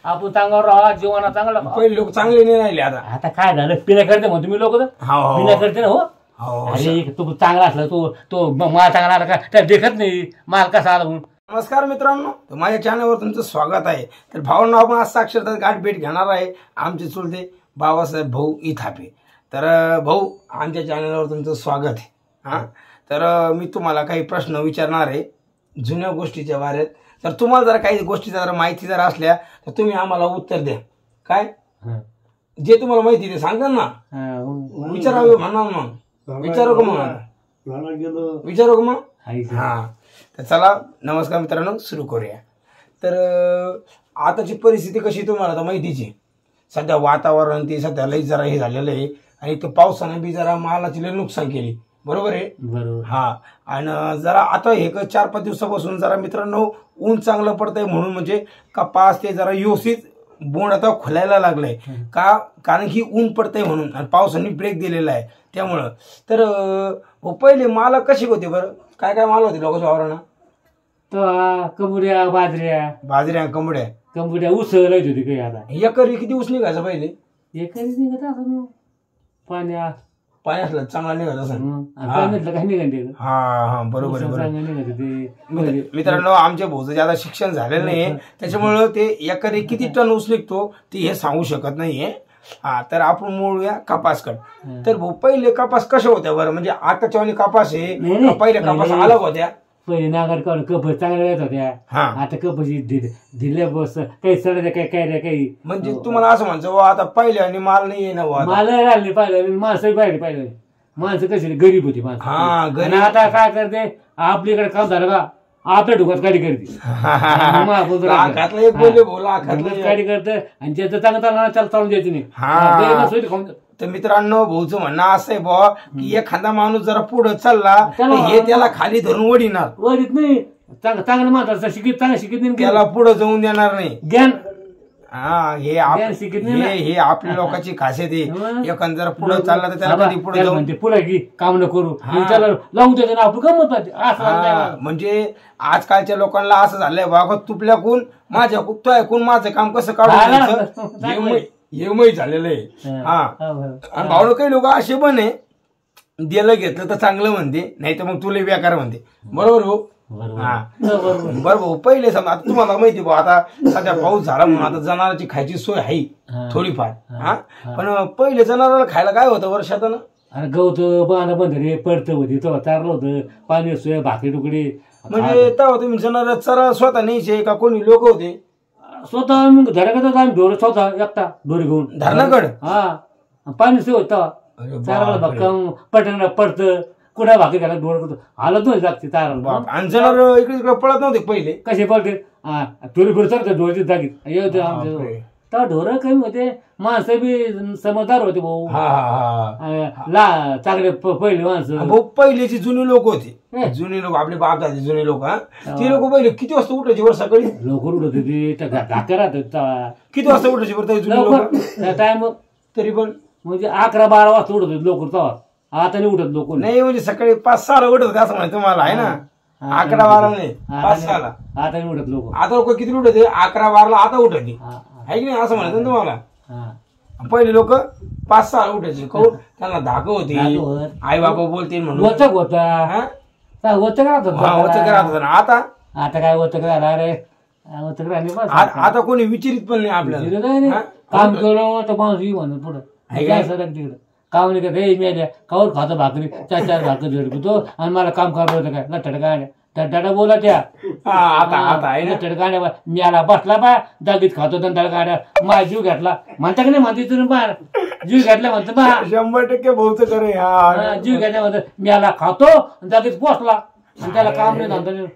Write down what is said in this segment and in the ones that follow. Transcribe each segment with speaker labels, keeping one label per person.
Speaker 1: आपण चांगला राहा, जीवना चांगला राहा.
Speaker 2: पहिले लोक चांगले नाही राहिले आता.
Speaker 1: आता काय झालं, पिण्या करते म्हणतो मी लोक तर पिण्या करते ना. हो अरे तू चांगला असला तो माल चांगला आला का त्याला देखत नाही माल कसा आला म्हणून.
Speaker 2: नमस्कार मित्रांनो, माझ्या चॅनलवर तुमचं स्वागत आहे. तर भावांनो, आपण आज साक्षरता गाठ भेट घेणार आहे आमचे चुलते बाबासाहेब भाऊ इथापे. तर भाऊ, आमच्या चॅनलवर तुमचं स्वागत आहे. हां, तर मी तुम्हाला काही प्रश्न विचारणार आहे जुन्या गोष्टीच्या बारेत. तर तुम्हाला जर काही गोष्टीचा जर माहिती जर असल्या तर तुम्ही आम्हाला उत्तर द्या. काय जे तुम्हाला माहिती ते सांगा ना. विचारावे म्हणा मग. विचारू का मग? विचारू का मग? हां, तर चला नमस्कार मित्रांनो, सुरू करूया. तर आताची परिस्थिती कशी तुम्हाला तर माहितीची. सध्या वातावरण ते सध्या लई जरा हे झालेलं आहे आणि ते पावसाने बी जरा मालाची लई नुकसान केली. बरोबर आहे.
Speaker 1: बरोबर.
Speaker 2: हा, आणि जरा आता हे 4-5 दिवसापासून जरा मित्रांनो ऊन चांगलं पडतंय म्हणून म्हणजे कपास ते जरा व्यवस्थित बोंड आता खोलायला लागलंय का, कारण की ऊन पडतंय म्हणून आणि पावसाने ब्रेक दिलेला आहे त्यामुळं. तर पहिले माल कशी होते बरं? काय काय माल होते लोकांच्या वावरांना?
Speaker 1: तर कमुड्या, बाजऱ्या,
Speaker 2: कंबुड्या,
Speaker 1: ऊस लाईत होती काही. आता
Speaker 2: एकरी किती ऊस निघायचा पहिले?
Speaker 1: एकरी निघत असं
Speaker 2: पाणी असलं चांगला निघत असं.
Speaker 1: काही निघत.
Speaker 2: हा बरोबर आहे. मित्रांनो, आमच्या भाऊचं ज्यादा शिक्षण झालेलं नाही त्याच्यामुळं ते एकरी किती टन ऊस निघतो ते हे सांगू शकत नाहीये. हा, तर आपण मोडूया कपासकड. तर भाऊ, पहिले कपास कशा होत्या बरं? म्हणजे आताच्या कपास आहे, पहिले कपास अलग होत्या.
Speaker 1: पहिले नागर कपास चांगल्या येत होत्या. आता कपाशी दिल्या बस काही सडल्या काही.
Speaker 2: म्हणजे तुम्हाला असं म्हणायचं आता पहिले आणि माल नाही ना,
Speaker 1: माल राहिले पाहिलं, माणसं पाहिलं. माणसं कशी गरीब होती माणसं.
Speaker 2: हा,
Speaker 1: आता काय करते, आपल्याकडे काम झालं का आपल्या ढोकात काढी करते काढी करते आणि त्याचं चांगलं त्याला चालून द्यायचं नाही.
Speaker 2: तर मित्रांनो, भाऊचं म्हणणं असं आहे बुवा की एखादा माणूस जरा पुढे चालला हे त्याला खाली धरून वडीणार.
Speaker 1: वडीत नाही, चांगलं माणसाचं चांगलं शिकित नाही,
Speaker 2: त्याला पुढे जाऊन देणार नाही.
Speaker 1: ज्ञान
Speaker 2: हे आपल्या लोकांची खासियत आहे. एखादा पुढे चालला तर त्याला कधी पुढे जाऊन
Speaker 1: पुढे की काम न करू त्याला लावून देतो ना आपण गमत असं.
Speaker 2: म्हणजे आजकालच्या लोकांना असं झालंय बाबा, तुपल्याकून माझ्या तो ऐकून माझं काम कसं काढून हे माहीत झालेलं आहे. हा, आणि भाऊ काही लोक असे पण आहे, दिलं घेतलं तर चांगलं म्हणते, नाही तर मग तुला बेकार म्हणते. बरोबर भाऊ? हा बरोबर भाऊ. पहिले समजा आता तुम्हाला माहिती भाऊ, आता सध्या पाऊस झाला म्हणून आता जनावरांची खायची सोय आहे थोडीफार. हा, पण पहिले जनावराला खायला काय होतं वर्षातनं?
Speaker 1: अरे गवत बांधा बंधरे पडतं होती, तो चारलं होतं, पाणी सोय, भाकरी तुकडे.
Speaker 2: म्हणजे तेव्हा तुम्ही जनावर चरा स्वतः न्यायचे का कोणी लोक होते?
Speaker 1: स्वतः मग धडाकडे आम्ही ढोर स्वतः एकटा डोरी घेऊन
Speaker 2: धरणाकड.
Speaker 1: हा, पाणी सोय होता, चाराला भक्कम पटकन पडतं, कुठे भाकरी घाला डोळ करतो, हालत नव्हती लागते चाराला.
Speaker 2: आणि जनावर इकडे तिकडे पळत नव्हते पहिले?
Speaker 1: कसे पडते, टोरी फिर चालतं ढोरची जागीत येते आमच्या. तर ढोरं कमी होते, माणसं बी समजदार होते भाऊ. चांगले पहिले माणसं
Speaker 2: भाऊ. पहिलेची जुनी लोक होते, जुनी लोक आपले बाप दादी जुने लोक. ते लोक पहिले किती वाजता उठायचे बरं? सकाळी
Speaker 1: लवकर उठत होते, धाक्या राहत होता.
Speaker 2: किती वाजता उठायचे बरं जुने लोक?
Speaker 1: टाइम
Speaker 2: तरी पण
Speaker 1: म्हणजे 11-12 वाजता उठत होते लोक. तेव्हा आता नाही उठत लोक.
Speaker 2: नाही म्हणजे सकाळी 5-6 उठत होते असं म्हणायचं तुम्हाला आहे ना? 11-12 नाही, 5-6.
Speaker 1: आता नाही उठत लोक.
Speaker 2: आता लोक किती उठत होते? 11-12 आता उठत आहे की नाही असं म्हणायचं तुम्हाला? पहिले लोक 5-6 उठायचे. कहून त्यांना धाक होती, आई बाबा बोलते म्हणून.
Speaker 1: वचक होता, वचक
Speaker 2: राहत. आता
Speaker 1: आता काय वचक राहिला रे? वचक राहिले
Speaker 2: आता कोणी विचारित पण नाही आपल्याला.
Speaker 1: काम केलं तर माणूस म्हणून पुढं तिकडं काम नाही का मेल्या कावर खातो भाकरी, 4-4 भाकरी झडकतो आणि मला काम करायला होतं काय लठड गाड्या टाटा बोला त्या.
Speaker 2: आता
Speaker 1: लठड गाड्या म्याला बसला बा जागीत खातो दंडाळ गाड्या. माझा जीव घेतला म्हणता की नाही म्हणते तुम्ही बा जीव घेतला म्हणतो बा.
Speaker 2: 100% भाऊच करे.
Speaker 1: जीव घेतल्या म्हणतो म्याला खातो जागीत पोचला आणि त्याला काम नाही म्हणतो.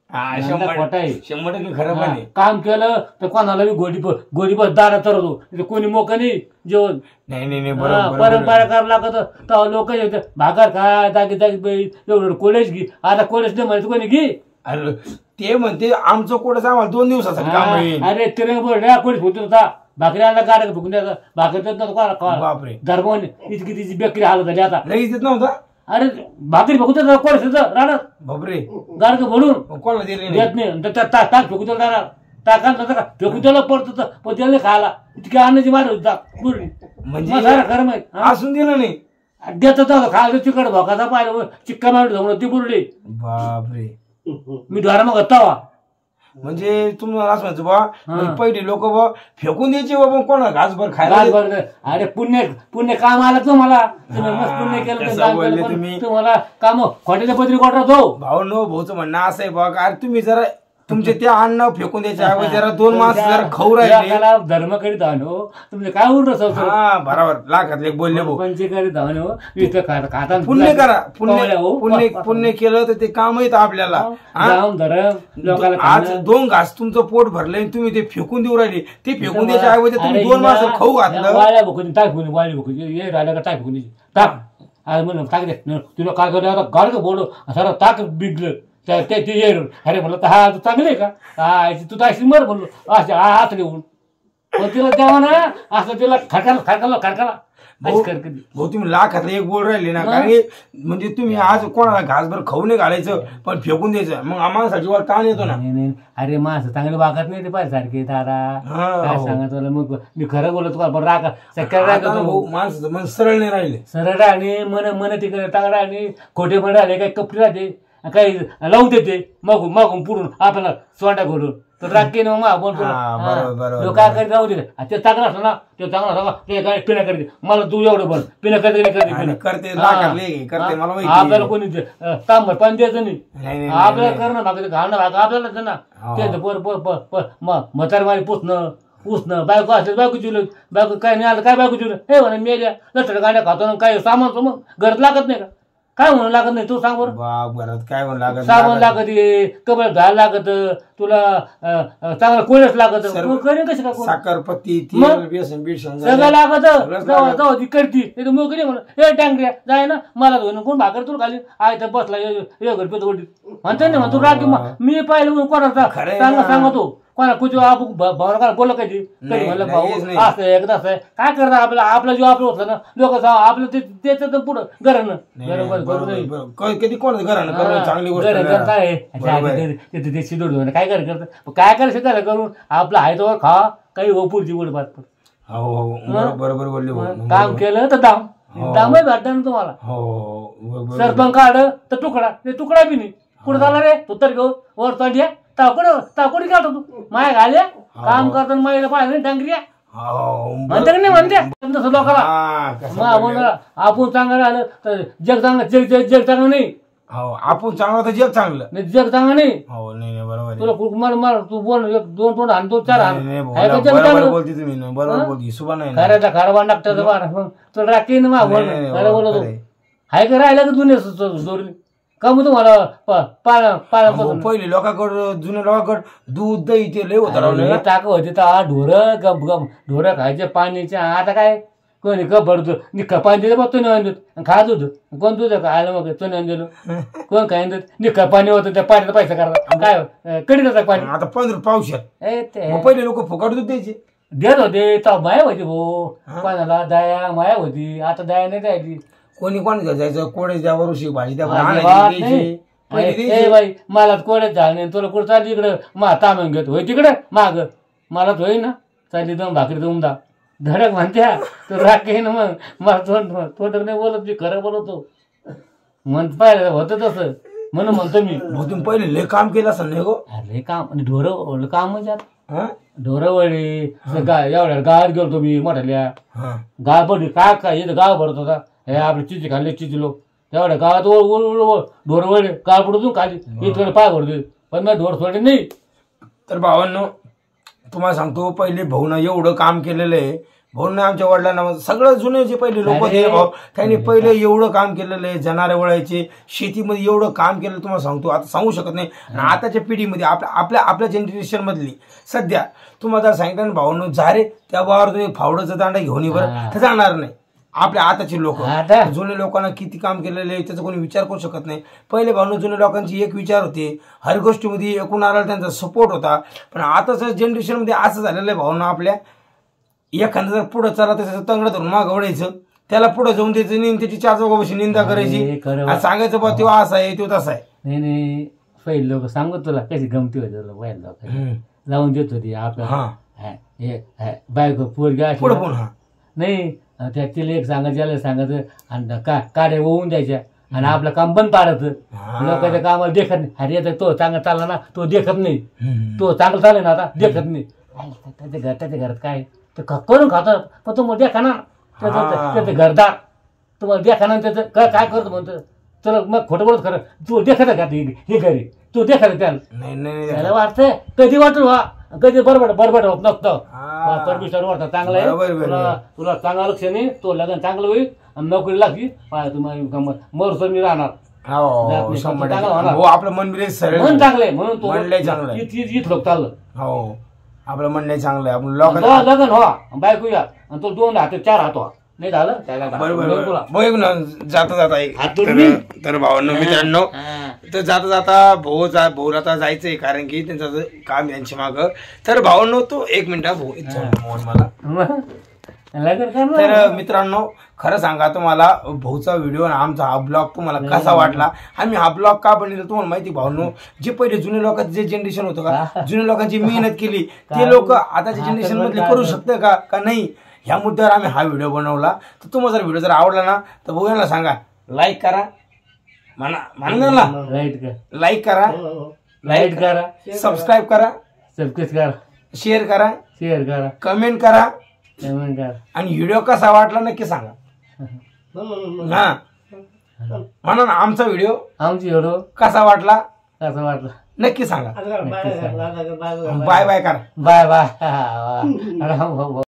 Speaker 2: 100% खरं पण.
Speaker 1: काम केलं तर कोणाला गोडी बस दारा तरतो, कोणी मोक नाही जेवण.
Speaker 2: नाही
Speaker 1: परंपरा करावं लागत. तेव्हा लोक भाकर खा जागी जागी एवढं कॉलेज घे. आता कॉलेज नाही म्हणायचं कोणी घे.
Speaker 2: अरे ते म्हणते आमचं कोणच आम्हाला 2 दिवसाचं काम आहे.
Speaker 1: अरे तिरे कोणीच होत होता भाकरी आणला गाड्या फुकून द्यायचा. भाकरी देत नव्हतं
Speaker 2: बापरे.
Speaker 1: धर्माने इतकी तिची बेकरी हालत झाली. आता
Speaker 2: लगेच देत नव्हता.
Speaker 1: अरे भाकरी फुकून कोण राहणार
Speaker 2: बापरे.
Speaker 1: गाडग म्हणून
Speaker 2: कोणाला दिले
Speaker 1: देत नाही, ताक फेकून राहणार. टाका का फेकून त्याला पडतो पण त्याला खायला इतकी अन्नाची मार होती पूर्ण
Speaker 2: म्हणजे
Speaker 1: खरं माहित
Speaker 2: असून दिलं नाही
Speaker 1: देत खायला तिकड भोकाचा पाहिलं चिक्का मारून जाऊन ती बुरडी
Speaker 2: बापरे
Speaker 1: मी द्वारा मग तवा
Speaker 2: म्हणजे तुम्हाला असं म्हणायचं बा पहिले लोक बा फेकून द्यायचे बाबा कोणा घासभर खायला
Speaker 1: अरे पुण्य काम आलं तुम्हाला तुम्ही मस्त पुण्य केलं तुम्हाला काम खोट्याच्या पत्री कोटतो
Speaker 2: भाऊ नो भाऊचं म्हणणं असं आहे बघ अरे तुम्ही जरा तुमचे ते अन्न फेकून द्यायचे ऐवजी जरा 2 मास जरा खाऊ राहिले
Speaker 1: धर्म करीत आहो तुमचे काय उलट
Speaker 2: हा बरोबर लाखातले बोलले भाऊ
Speaker 1: पंचे करीत आहो
Speaker 2: पुण्य करा पुण्य केलं तर ते काम येतं आपल्याला
Speaker 1: धर्म
Speaker 2: आज 2 घास तुमचं पोट भरलंय तुम्ही ते फेकून देऊ राहिले ते फेकून द्यायच्या ऐवजी तुम्ही 2 मास खाऊ घातलं
Speaker 1: वाळ्या भुकून टाक फुकून वाळी भुकून हे राहिलं का टाक फुकून टाक आज म्हणून टाक दे तुला काय करतो आता गाड बोलू सारा टाक बिगलं ते अरे म्हणलं तर हा तू चांगले का तू तर अशी मर म्हणलो असे हात घेऊन तिला तेव्हा ना असं तिला खडकाला
Speaker 2: भाऊ तुम्ही लाखातले एक बोल राहिले ना कारण म्हणजे तुम्ही आज कोणाला घासभर खाऊ नाही घालायचं पण फेकून द्यायचं मग आम्हाला जीवाला ताण येतो ना
Speaker 1: अरे माणसं चांगले वागत नाही ते पाहिजे सारखे दादा काय सांगत मग मी खरं बोलत तुम्हाला पण राग
Speaker 2: माणसं मन सरळ नाही राहिले
Speaker 1: सरळ राहणे मन तिकडे टांगडा आणि खोटे पण राहिले काही कपडे राहते काही लावून देते मागून पुढून आपल्याला सोंडा घोडून तर राखी ना मग बोल लोक काय करीत राहू दे ते चांगला असं ना ते चांगला ते काय पिण्या करते मला तू एवढं बोल पिण्या करते आपल्याला कोणी तांबर पण द्यायचं नाही आपल्याला करणं भाग घालणं भाग आपल्यालाच ना ते म्हातारमारी पुसणं बायको असेल बायको चिवलं बायको काय नाही आलं काय बायको चिवलं हे म्हणा मेल्या लठड गाड्या खातो काय सामान मग घरात लागत नाही का काय म्हणून लागत नाही तू सांग बरं
Speaker 2: काय म्हणून लागत
Speaker 1: साबण लागत कपडे घाल लागत तुला चांगला कोळच लागत कशी का
Speaker 2: साखरपत्ती
Speaker 1: सगळं लागत करती मोकळी म्हणून हे टांगऱ्या जाय ना मला धुवून कोण भाकर तुला खाली आहे तर बसला घर पेत ओढी म्हणतो ना तू राखी मी पाहिलं म्हणून कोणाचा सांगतो कोणा कुठे भावना बोललं कधी म्हणलं भाऊ असं एकदा असं काय करतात आपला जीव आपलं होतं ना लोक आपलं त्याचं पुढं घरानं
Speaker 2: कधी कोण घरानं चांगली गोष्ट
Speaker 1: काय ते शिदोड काय करत काय करायचं करा करून आपलं आहे तर खा काही ओपूरची गोड बात
Speaker 2: बरोबर बोलले
Speaker 1: काम केलं तर दाम भेटत ना तुम्हाला सरपंच काढ तर तुकडा बी नाही कुठं झाला रे तू तर घेऊ वर तोंड्या ताकोडी काढतो तू माया घाल्या काम करताना मायला पाहिजे डांगऱ्या म्हणते नाही म्हणते तसं लोकांना आपण चांगलं राहिलं तर जग चांगलं जग चांगलं नाही
Speaker 2: आपण चांगलं तर जग चांगलं
Speaker 1: नाही जग चांगलं नाही
Speaker 2: बरोबर
Speaker 1: तुला मार तू बोल 2 तोंड हाण 2 4
Speaker 2: हाण बोलते तुम्ही बरोबर बोलती सुबा नाही
Speaker 1: खऱ्याचा खरबा टाकतात बार मग तुला राखी ना मा बोल खरं बोलतो हाय का राहिला का दुनिया जोडली का मग तुम्हाला
Speaker 2: पहिले लोकांकडं जुन्या लोकांकडं दूध दही ते लय होतं
Speaker 1: टाक होते तर ढोरं खायचे पाणीचे आता काय कोणी कप भरतो निक्का पाणी दिलं बघ तो खात होतं कोण तुझं खायला मग तो नाही दिलं कोण काय निक्का पाणी होतं त्या पाण्याचा पैसा करता काय कडी जातात पाणी
Speaker 2: आता 15 पावशात पहिले लोक फुकट दूध द्यायचे
Speaker 1: देत होते तर माया होती भाऊ पाण्याला दया माया होती आता दया नाही द्यायची
Speaker 2: कोणी जायचं कोड्याच्या वर्षी भाजी
Speaker 1: बाई मला कोड्यात झालं नाही तुला कुठं चालली इकडं मा तांबून घेतो होय तिकडं माग मला होई ना चालली दम भाकरी देऊन दा धडक म्हणत्या तर राखे ना मग मला थोडं नाही बोलत मी खरं बोलतो म्हणत पाहिलं होतं तसं म्हणून म्हणतो मी
Speaker 2: तुम्ही पहिले लय काम केलं असं नाही गो
Speaker 1: लय काम आणि ढोरं काम म्हणजे ढोरं वळले एवढ्या गावात गेलो मी मोठ्याल्या गाव पडली काय इथं गाव भरत होता हे आपले चिची खाल्ले चिची लोक तेवढ्या गावात ढोर वळले गाळ पडतो खाली इथकडे पाय भरते पण मग ढोर सोडले नाही
Speaker 2: तर भावांनो तुम्हाला सांगतो पहिले भाऊनं एवढं काम केलेलं आहे भाऊनं आमच्या वडिलांना सगळं जुने जे पहिले लोक होते भाऊ त्यांनी पहिले एवढं काम केलेलं आहे जनारे वळायचे शेतीमध्ये एवढं काम केलं तुम्हाला सांगतो आता सांगू शकत नाही आताच्या पिढीमध्ये आपल्या जनरेशन मधली सध्या तुम्हाला जर सांगितलं ना भाऊनं झारे त्या भावावर तुम्ही फावडंचं दांडा घेऊन बरं तर जाणार नाही आपल्या आताचे लोक जुने लोकांना किती काम केलेलं आहे त्याचा कोणी विचार करू शकत नाही पहिले भावना जुन्या लोकांची एक विचार होते हर गोष्टीमध्ये एकूण आला त्यांचा सपोर्ट होता पण आताच्या जनरेशनमध्ये असं झालेलं आहे भावना आपल्या एखादं जर पुढं चला त्याचं तंगड धरून मागं वळायचं त्याला पुढे जाऊन द्यायचं नाही त्याची 4 चौघापाशी निंदा करायची सांगायचं बा तो असा आहे तो तसा आहे
Speaker 1: नाही पहिले लोक सांगत तुला कशी गमती व्हायचं लावून देत होती आपल्याला.
Speaker 2: हा
Speaker 1: हे बायको पोरगी अशी
Speaker 2: पुढे
Speaker 1: ना.
Speaker 2: पुढे. हा
Speaker 1: नाही त्या तिला एक सांगायचं याला सांगायचं आणि काड्या होऊन द्यायच्या आणि आपलं काम बंद पाडायचं. लोकांच्या कामाला देखत नाही. अरे आता तो चांगला चालला ना तो देखत नाही. तो चांगला चालेल ना आता देखत नाही. त्याच्या घरात काय ते करून खातात पण तुम्हाला देखा ना त्याचं घरदार तुम्हाला देखा ना त्याचं काय करतो म्हणतो. चला मग खोटं बोलत खरं तू देखत का हे घरी तू देखत त्याला.
Speaker 2: नाही
Speaker 1: त्याला वाटतंय कधी वाटू व्हा कधी बडबड होत नसतं. परमेश्वर वाटतं चांगलं आहे तुला चांगला लक्ष नाही तो लग्न चांगलं होईल आणि नोकरी लागली तुम्हाला मरसर मी राहणार.
Speaker 2: आपलं मन बी सरळ
Speaker 1: मन चांगलंय म्हणून तो
Speaker 2: चांगलं
Speaker 1: इथं लोक चाललं.
Speaker 2: हो आपलं म्हणणं चांगलं आहे. आपण लोक
Speaker 1: लग्न व्हा बायको या आणि तो 2 हात 4 हात व्हा नाही झालं
Speaker 2: बरोबर जाता जाता तर भावांनो मित्रांनो तर जाता जाता भाऊ आता जायचंय कारण की त्यांचं काम यांच्या माग. तर भावांनो तो 1 मिनिट भाऊ मला. तर मित्रांनो खरं सांगा तुम्हाला भाऊचा व्हिडिओ आणि आमचा हा ब्लॉग तुम्हाला कसा वाटला. आम्ही हा ब्लॉग का बनवला तुम्हाला माहिती भावांनो. जे पहिले जुने लोकांचं जे जनरेशन होतं का जुने लोकांची मेहनत केली ते लोक आताच्या जनरेशन मधले करू शकतं का नाही ह्या मुद्द्यावर आम्ही हा व्हिडिओ बनवला. तर तुम्हाला जर व्हिडिओ जर आवडला ना तर भाऊ सांगा लाईक करा म्हणा लाईक करा सबस्क्राईब करा शेअर करा कमेंट करा आणि व्हिडिओ कसा वाटला नक्की सांगा. हा म्हणा ना आमचा व्हिडिओ कसा वाटला नक्की सांगा. बाय बाय करा.
Speaker 1: बाय.